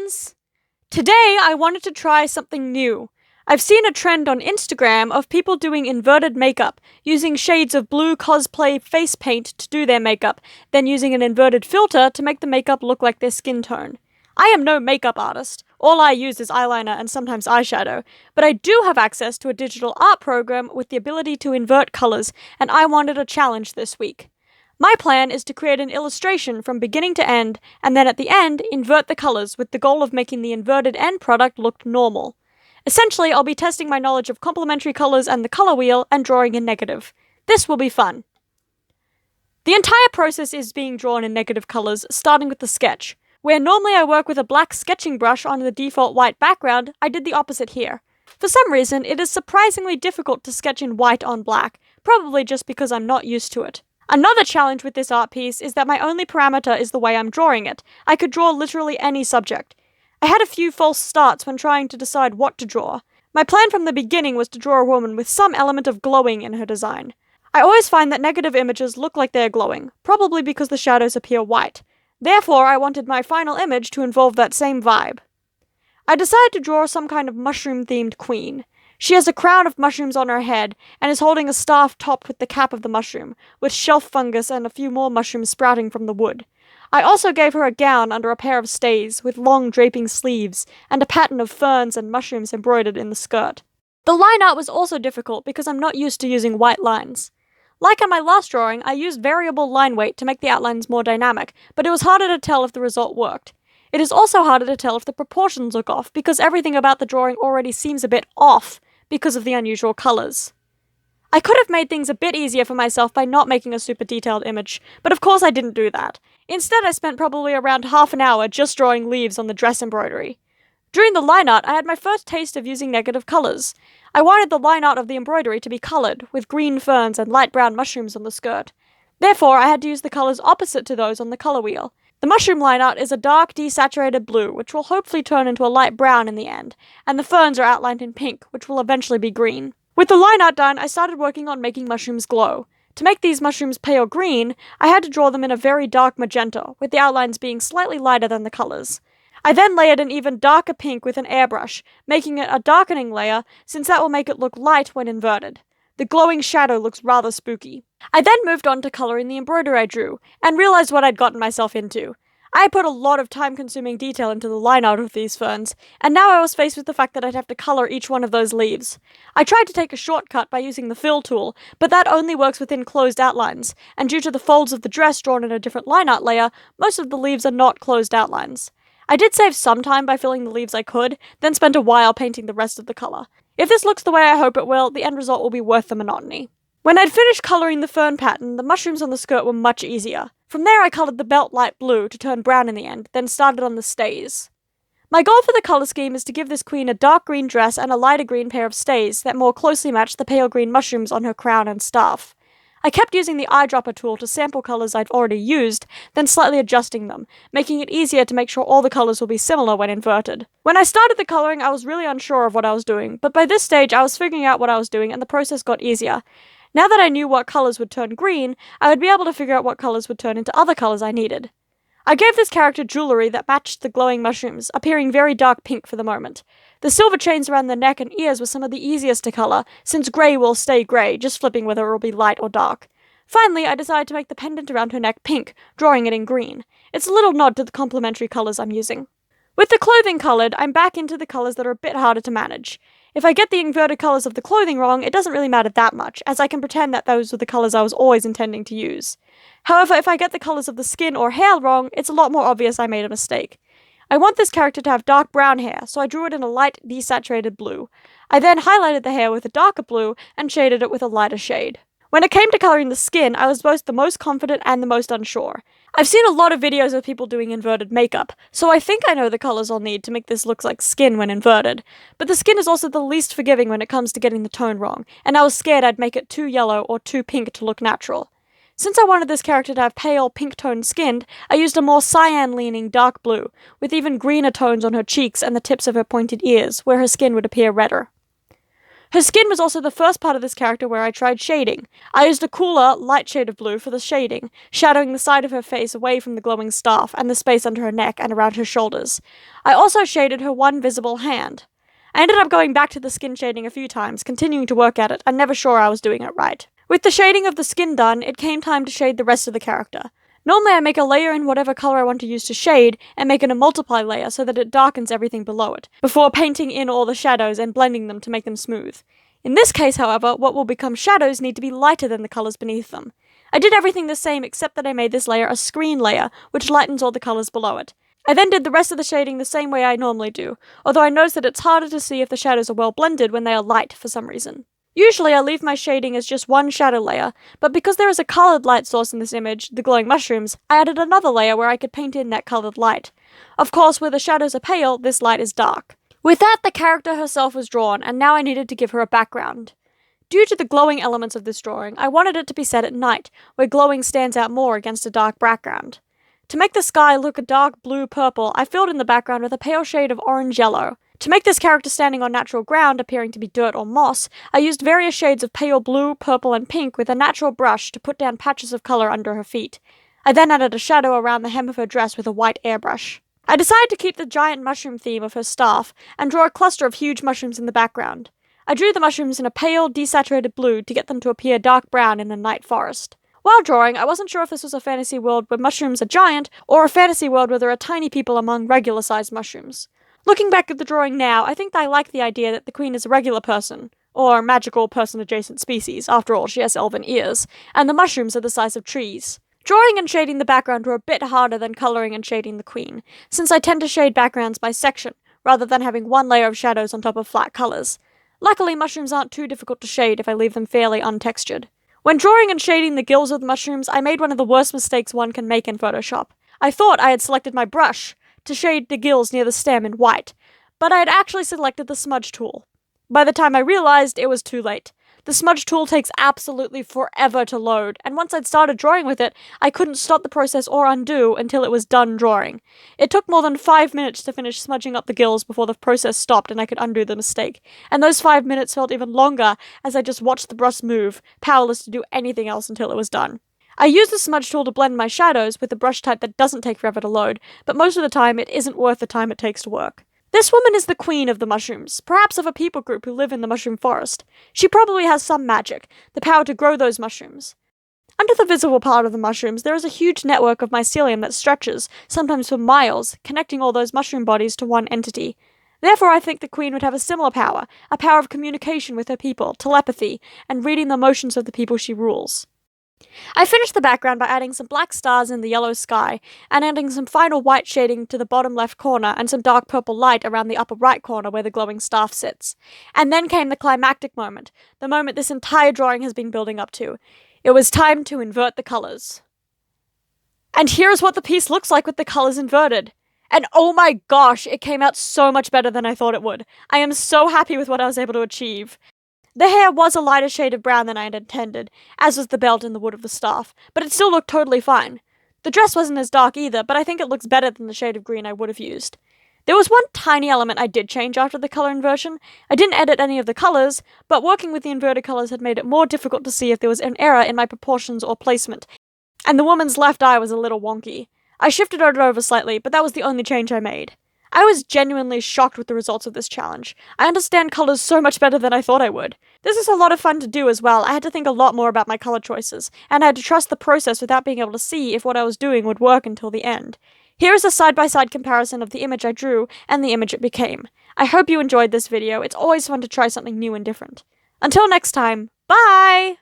friends! Today I wanted to try something new. I've seen a trend on Instagram of people doing inverted makeup, using shades of blue cosplay face paint to do their makeup, then using an inverted filter to make the makeup look like their skin tone. I am no makeup artist. All I use is eyeliner and sometimes eyeshadow, but I do have access to a digital art program with the ability to invert colors, and I wanted a challenge this week. My plan is to create an illustration from beginning to end, and then at the end, invert the colors with the goal of making the inverted end product look normal. Essentially, I'll be testing my knowledge of complementary colors and the color wheel and drawing in negative. This will be fun. The entire process is being drawn in negative colors, starting with the sketch. Where normally I work with a black sketching brush on the default white background, I did the opposite here. For some reason, it is surprisingly difficult to sketch in white on black, probably just because I'm not used to it. Another challenge with this art piece is that my only parameter is the way I'm drawing it. I could draw literally any subject. I had a few false starts when trying to decide what to draw. My plan from the beginning was to draw a woman with some element of glowing in her design. I always find that negative images look like they're glowing, probably because the shadows appear white. Therefore, I wanted my final image to involve that same vibe. I decided to draw some kind of mushroom-themed queen. She has a crown of mushrooms on her head, and is holding a staff topped with the cap of the mushroom, with shelf fungus and a few more mushrooms sprouting from the wood. I also gave her a gown under a pair of stays, with long draping sleeves, and a pattern of ferns and mushrooms embroidered in the skirt. The line art was also difficult because I'm not used to using white lines. Like on my last drawing, I used variable line weight to make the outlines more dynamic, but it was harder to tell if the result worked. It is also harder to tell if the proportions look off, because everything about the drawing already seems a bit off because of the unusual colors. I could have made things a bit easier for myself by not making a super detailed image, but of course I didn't do that. Instead, I spent probably around half an hour just drawing leaves on the dress embroidery. During the line art, I had my first taste of using negative colors. I wanted the line art of the embroidery to be colored, with green ferns and light brown mushrooms on the skirt. Therefore, I had to use the colors opposite to those on the color wheel. The mushroom line art is a dark, desaturated blue, which will hopefully turn into a light brown in the end, and the ferns are outlined in pink, which will eventually be green. With the line art done, I started working on making mushrooms glow. To make these mushrooms pale green, I had to draw them in a very dark magenta, with the outlines being slightly lighter than the colors. I then layered an even darker pink with an airbrush, making it a darkening layer, since that will make it look light when inverted. The glowing shadow looks rather spooky. I then moved on to coloring the embroidery I drew, and realized what I'd gotten myself into. I put a lot of time-consuming detail into the line art of these ferns, and now I was faced with the fact that I'd have to color each one of those leaves. I tried to take a shortcut by using the fill tool, but that only works within closed outlines, and due to the folds of the dress drawn in a different line art layer, most of the leaves are not closed outlines. I did save some time by filling the leaves I could, then spent a while painting the rest of the color. If this looks the way I hope it will, the end result will be worth the monotony. When I'd finished coloring the fern pattern, the mushrooms on the skirt were much easier. From there I colored the belt light blue to turn brown in the end, then started on the stays. My goal for the color scheme is to give this queen a dark green dress and a lighter green pair of stays that more closely match the pale green mushrooms on her crown and staff. I kept using the eyedropper tool to sample colors I'd already used, then slightly adjusting them, making it easier to make sure all the colors will be similar when inverted. When I started the coloring, I was really unsure of what I was doing, but by this stage I was figuring out what I was doing and the process got easier. Now that I knew what colors would turn green, I would be able to figure out what colors would turn into other colors I needed. I gave this character jewelry that matched the glowing mushrooms, appearing very dark pink for the moment. The silver chains around the neck and ears were some of the easiest to color, since grey will stay grey, just flipping whether it will be light or dark. Finally, I decided to make the pendant around her neck pink, drawing it in green. It's a little nod to the complementary colors I'm using. With the clothing colored, I'm back into the colors that are a bit harder to manage. If I get the inverted colors of the clothing wrong, it doesn't really matter that much, as I can pretend that those were the colors I was always intending to use. However, if I get the colors of the skin or hair wrong, it's a lot more obvious I made a mistake. I want this character to have dark brown hair, so I drew it in a light, desaturated blue. I then highlighted the hair with a darker blue, and shaded it with a lighter shade. When it came to coloring the skin, I was both the most confident and the most unsure. I've seen a lot of videos of people doing inverted makeup, so I think I know the colors I'll need to make this look like skin when inverted. But the skin is also the least forgiving when it comes to getting the tone wrong, and I was scared I'd make it too yellow or too pink to look natural. Since I wanted this character to have pale, pink-toned skin, I used a more cyan-leaning dark blue, with even greener tones on her cheeks and the tips of her pointed ears, where her skin would appear redder. Her skin was also the first part of this character where I tried shading. I used a cooler, light shade of blue for the shading, shadowing the side of her face away from the glowing staff and the space under her neck and around her shoulders. I also shaded her one visible hand. I ended up going back to the skin shading a few times, continuing to work at it, and never sure I was doing it right. With the shading of the skin done, it came time to shade the rest of the character. Normally I make a layer in whatever color I want to use to shade, and make it a multiply layer so that it darkens everything below it, before painting in all the shadows and blending them to make them smooth. In this case, however, what will become shadows need to be lighter than the colors beneath them. I did everything the same except that I made this layer a screen layer, which lightens all the colors below it. I then did the rest of the shading the same way I normally do, although I noticed that it's harder to see if the shadows are well blended when they are light for some reason. Usually I leave my shading as just one shadow layer, but because there is a colored light source in this image, the glowing mushrooms, I added another layer where I could paint in that colored light. Of course, where the shadows are pale, this light is dark. With that, the character herself was drawn, and now I needed to give her a background. Due to the glowing elements of this drawing, I wanted it to be set at night, where glowing stands out more against a dark background. To make the sky look a dark blue-purple, I filled in the background with a pale shade of orange-yellow. To make this character standing on natural ground appearing to be dirt or moss, I used various shades of pale blue, purple, and pink with a natural brush to put down patches of color under her feet. I then added a shadow around the hem of her dress with a white airbrush. I decided to keep the giant mushroom theme of her staff and draw a cluster of huge mushrooms in the background. I drew the mushrooms in a pale, desaturated blue to get them to appear dark brown in a night forest. While drawing, I wasn't sure if this was a fantasy world where mushrooms are giant, or a fantasy world where there are tiny people among regular-sized mushrooms. Looking back at the drawing now, I think I like the idea that the queen is a regular person, or magical person-adjacent species, after all she has elven ears, and the mushrooms are the size of trees. Drawing and shading the background were a bit harder than colouring and shading the queen, since I tend to shade backgrounds by section, rather than having one layer of shadows on top of flat colours. Luckily, mushrooms aren't too difficult to shade if I leave them fairly untextured. When drawing and shading the gills of the mushrooms, I made one of the worst mistakes one can make in Photoshop. I thought I had selected my brush to shade the gills near the stem in white, but I had actually selected the smudge tool. By the time I realized, it was too late. The smudge tool takes absolutely forever to load, and once I'd started drawing with it, I couldn't stop the process or undo until it was done drawing. It took more than 5 minutes to finish smudging up the gills before the process stopped and I could undo the mistake, and those 5 minutes felt even longer as I just watched the brush move, powerless to do anything else until it was done. I use the smudge tool to blend my shadows with a brush type that doesn't take forever to load, but most of the time it isn't worth the time it takes to work. This woman is the queen of the mushrooms, perhaps of a people group who live in the mushroom forest. She probably has some magic, the power to grow those mushrooms. Under the visible part of the mushrooms, there is a huge network of mycelium that stretches, sometimes for miles, connecting all those mushroom bodies to one entity. Therefore, I think the queen would have a similar power, a power of communication with her people, telepathy, and reading the emotions of the people she rules. I finished the background by adding some black stars in the yellow sky, and adding some final white shading to the bottom left corner and some dark purple light around the upper right corner where the glowing staff sits. And then came the climactic moment, the moment this entire drawing has been building up to. It was time to invert the colors. And here is what the piece looks like with the colors inverted. And oh my gosh, it came out so much better than I thought it would. I am so happy with what I was able to achieve. The hair was a lighter shade of brown than I had intended, as was the belt and the wood of the staff, but it still looked totally fine. The dress wasn't as dark either, but I think it looks better than the shade of green I would have used. There was one tiny element I did change after the color inversion. I didn't edit any of the colors, but working with the inverted colors had made it more difficult to see if there was an error in my proportions or placement, and the woman's left eye was a little wonky. I shifted it over slightly, but that was the only change I made. I was genuinely shocked with the results of this challenge. I understand colors so much better than I thought I would. This is a lot of fun to do as well. I had to think a lot more about my color choices, and I had to trust the process without being able to see if what I was doing would work until the end. Here is a side-by-side comparison of the image I drew and the image it became. I hope you enjoyed this video. It's always fun to try something new and different. Until next time, bye!